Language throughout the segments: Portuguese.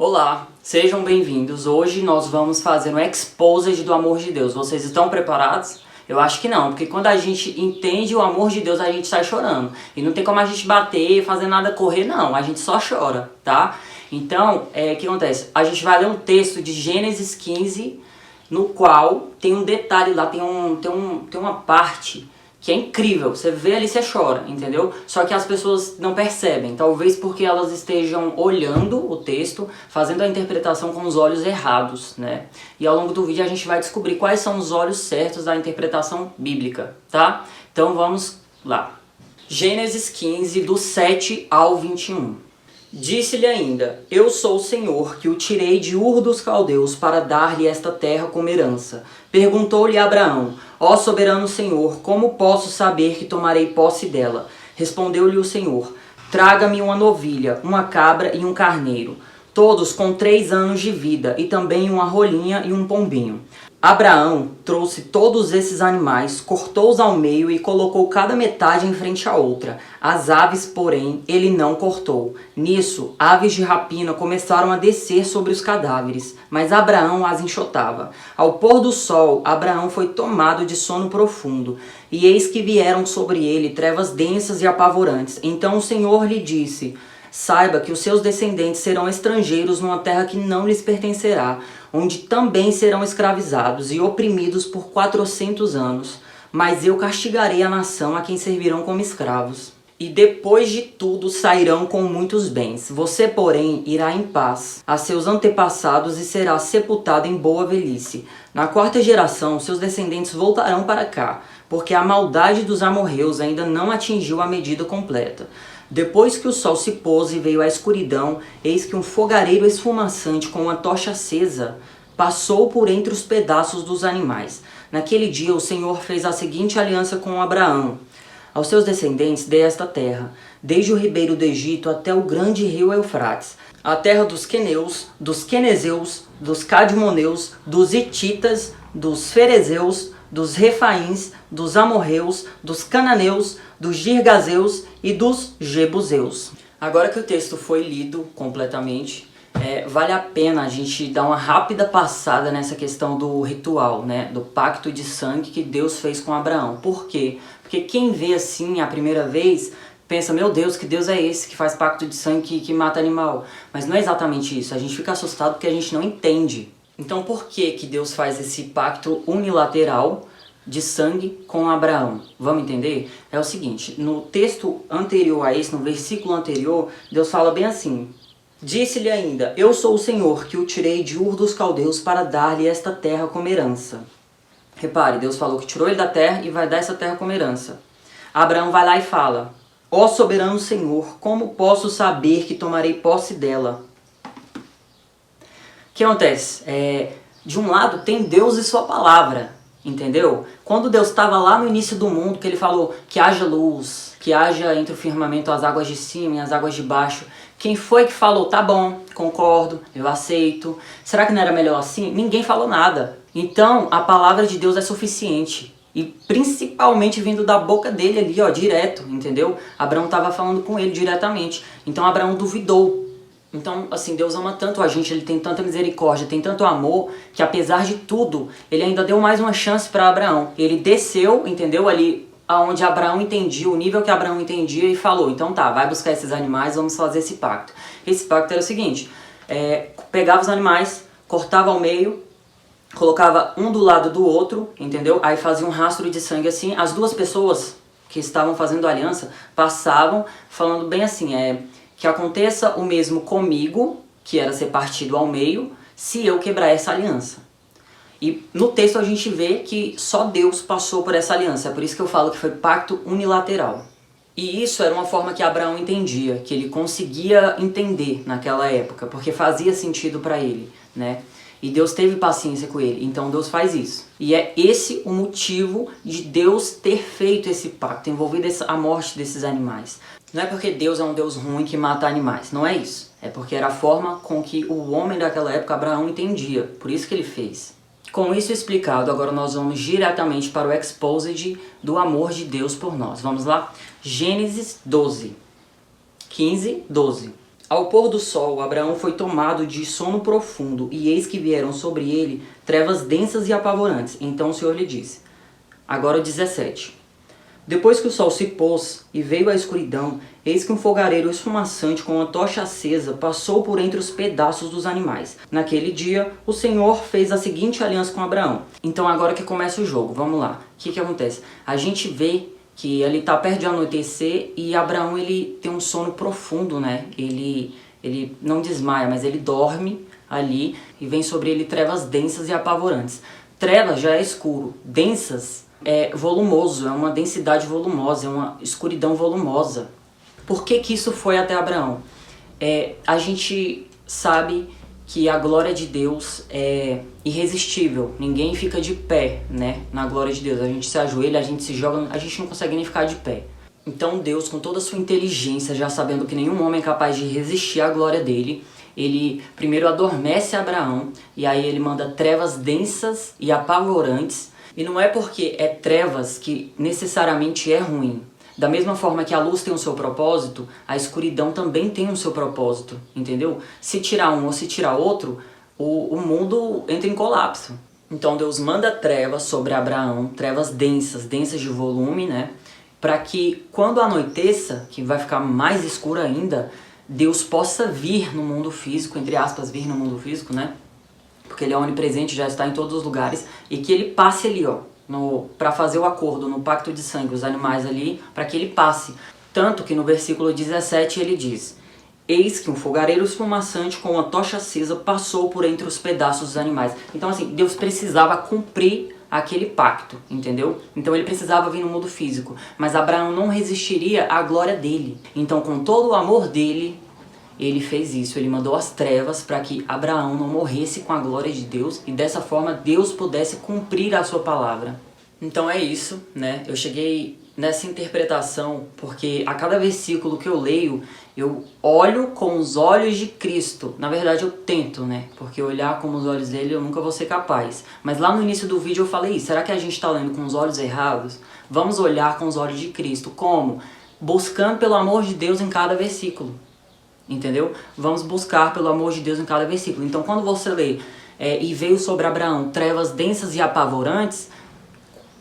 Olá, sejam bem-vindos. Hoje nós vamos fazer um exposed do amor de Deus. Vocês estão preparados? Eu acho que não, porque quando a gente entende o amor de Deus, a gente sai chorando. E não tem como a gente bater, fazer nada, correr, não. A gente só chora, tá? Então, o que acontece? A gente vai ler um texto de Gênesis 15, no qual tem um detalhe lá, tem uma parte que é incrível. Você vê ali, você chora, entendeu? Só que as pessoas não percebem. Talvez porque elas estejam olhando o texto, fazendo a interpretação com os olhos errados, né? E ao longo do vídeo a gente vai descobrir quais são os olhos certos da interpretação bíblica, tá? Então vamos lá. Gênesis 15, do 7 ao 21. Disse-lhe ainda: Eu sou o Senhor, que o tirei de Ur dos Caldeus para dar-lhe esta terra como herança. Perguntou-lhe Abraão: Ó soberano Senhor, como posso saber que tomarei posse dela? Respondeu-lhe o Senhor: Traga-me uma novilha, uma cabra e um carneiro, todos com 3 anos de vida, e também uma rolinha e um pombinho. Abraão trouxe todos esses animais, cortou-os ao meio e colocou cada metade em frente à outra. As aves, porém, ele não cortou. Nisso, aves de rapina começaram a descer sobre os cadáveres, mas Abraão as enxotava. Ao pôr do sol, Abraão foi tomado de sono profundo, e eis que vieram sobre ele trevas densas e apavorantes. Então o Senhor lhe disse: Saiba que os seus descendentes serão estrangeiros numa terra que não lhes pertencerá, onde também serão escravizados e oprimidos por 400 anos. Mas eu castigarei a nação a quem servirão como escravos. E depois de tudo sairão com muitos bens. Você, porém, irá em paz a seus antepassados e será sepultado em boa velhice. Na 4ª geração, seus descendentes voltarão para cá, porque a maldade dos amorreus ainda não atingiu a medida completa. Depois que o sol se pôs e veio a escuridão, eis que um fogareiro esfumaçante com uma tocha acesa passou por entre os pedaços dos animais. Naquele dia o Senhor fez a seguinte aliança com Abraão: Aos seus descendentes dei esta terra, desde o ribeiro do Egito até o grande rio Eufrates, a terra dos queneus, dos quenezeus, dos cadmoneus, dos hititas, dos ferezeus, dos refaíns, dos amorreus, dos cananeus, dos girgazeus e dos jebuseus. Agora que o texto foi lido completamente, vale a pena a gente dar uma rápida passada nessa questão do ritual, né? Do pacto de sangue que Deus fez com Abraão. Por quê? Porque quem vê assim a primeira vez pensa: meu Deus, que Deus é esse que faz pacto de sangue que mata animal? Mas não é exatamente isso. A gente fica assustado porque a gente não entende. Então por que Deus faz esse pacto unilateral de sangue com Abraão? Vamos entender? É o seguinte: no texto anterior a esse, no versículo anterior, Deus fala bem assim: Disse-lhe ainda: Eu sou o Senhor, que o tirei de Ur dos Caldeus para dar-lhe esta terra como herança. Repare, Deus falou que tirou ele da terra e vai dar essa terra como herança. Abraão vai lá e fala: Ó soberano Senhor, como posso saber que tomarei posse dela? O que acontece? De um lado tem Deus e sua palavra, entendeu? Quando Deus estava lá no início do mundo, que ele falou que haja luz, que haja entre o firmamento as águas de cima e as águas de baixo, quem foi que falou: tá bom, concordo, eu aceito? Será que não era melhor assim? Ninguém falou nada. Então a palavra de Deus é suficiente. E principalmente vindo da boca dele ali, ó, direto, entendeu? Abraão estava falando com ele diretamente. Então Abraão duvidou. Então, assim, Deus ama tanto a gente, ele tem tanta misericórdia, tem tanto amor, que apesar de tudo, ele ainda deu mais uma chance para Abraão. Ele desceu, entendeu? Ali aonde Abraão entendia, o nível que Abraão entendia, e falou: então tá, vai buscar esses animais, vamos fazer esse pacto. Esse pacto era o seguinte: pegava os animais, cortava ao meio, colocava um do lado do outro, entendeu? Aí fazia um rastro de sangue assim. As duas pessoas que estavam fazendo a aliança passavam falando bem assim: que aconteça o mesmo comigo, que era ser partido ao meio, se eu quebrar essa aliança. E no texto a gente vê que só Deus passou por essa aliança. É por isso que eu falo que foi pacto unilateral. E isso era uma forma que Abraão entendia, que ele conseguia entender naquela época, porque fazia sentido para ele, né? E Deus teve paciência com ele, então Deus faz isso. E é esse o motivo de Deus ter feito esse pacto, envolvido a morte desses animais. Não é porque Deus é um Deus ruim que mata animais, não é isso. É porque era a forma com que o homem daquela época, Abraão, entendia. Por isso que ele fez. Com isso explicado, agora nós vamos diretamente para o exposed do amor de Deus por nós. Vamos lá? Gênesis 12, 15, 12. Ao pôr do sol, Abraão foi tomado de sono profundo, e eis que vieram sobre ele trevas densas e apavorantes. Então o Senhor lhe disse. Agora o 17. Depois que o sol se pôs e veio a escuridão, eis que um fogareiro esfumaçante com uma tocha acesa passou por entre os pedaços dos animais. Naquele dia, o Senhor fez a seguinte aliança com Abraão. Então agora que começa o jogo, vamos lá. O que acontece? A gente vê que ele está perto de anoitecer e Abraão ele tem um sono profundo, né? Ele não desmaia, mas ele dorme ali e vem sobre ele trevas densas e apavorantes. Trevas já é escuro, densas é volumoso, é uma densidade volumosa, é uma escuridão volumosa. Por que que isso foi até Abraão? A gente sabe que a glória de Deus é irresistível, ninguém fica de pé, né, na glória de Deus. A gente se ajoelha, a gente se joga, a gente não consegue nem ficar de pé. Então Deus, com toda a sua inteligência, já sabendo que nenhum homem é capaz de resistir à glória dele, ele primeiro adormece Abraão, e aí ele manda trevas densas e apavorantes. E não é porque é trevas que necessariamente é ruim. Da mesma forma que a luz tem o seu propósito, a escuridão também tem o seu propósito, entendeu? Se tirar um ou se tirar outro, o mundo entra em colapso. Então Deus manda trevas sobre Abraão, trevas densas, densas de volume, né? Para que quando anoiteça, que vai ficar mais escuro ainda, Deus possa vir no mundo físico, entre aspas, vir no mundo físico, né? Porque ele é onipresente, já está em todos os lugares, e que ele passe ali, ó, para fazer o acordo, no pacto de sangue, os animais ali, para que ele passe. Tanto que no versículo 17 ele diz: eis que um fogareiro esfumaçante com uma tocha acesa passou por entre os pedaços dos animais. Então assim, Deus precisava cumprir aquele pacto, entendeu? Então ele precisava vir no mundo físico, mas Abraão não resistiria à glória dele. Então com todo o amor dele, ele fez isso, ele mandou as trevas para que Abraão não morresse com a glória de Deus e dessa forma Deus pudesse cumprir a sua palavra. Então é isso, né? Eu cheguei nessa interpretação porque a cada versículo que eu leio, eu olho com os olhos de Cristo. Na verdade eu tento, né? Porque olhar com os olhos dele eu nunca vou ser capaz. Mas lá no início do vídeo eu falei isso, será que a gente está lendo com os olhos errados? Vamos olhar com os olhos de Cristo. Como? Buscando pelo amor de Deus em cada versículo. Entendeu? Vamos buscar pelo amor de Deus em cada versículo. Então quando você lê e veio sobre Abraão trevas densas e apavorantes,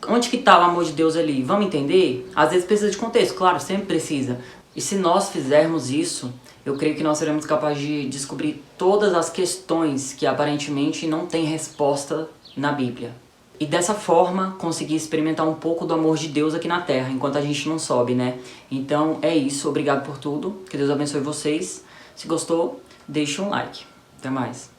onde que está o amor de Deus ali? Vamos entender? Às vezes precisa de contexto, claro, sempre precisa. E se nós fizermos isso, eu creio que nós seremos capazes de descobrir todas as questões que aparentemente não têm resposta na Bíblia. E dessa forma conseguir experimentar um pouco do amor de Deus aqui na Terra, enquanto a gente não sobe, né? Então é isso, obrigado por tudo, que Deus abençoe vocês. Se gostou, deixe um like. Até mais.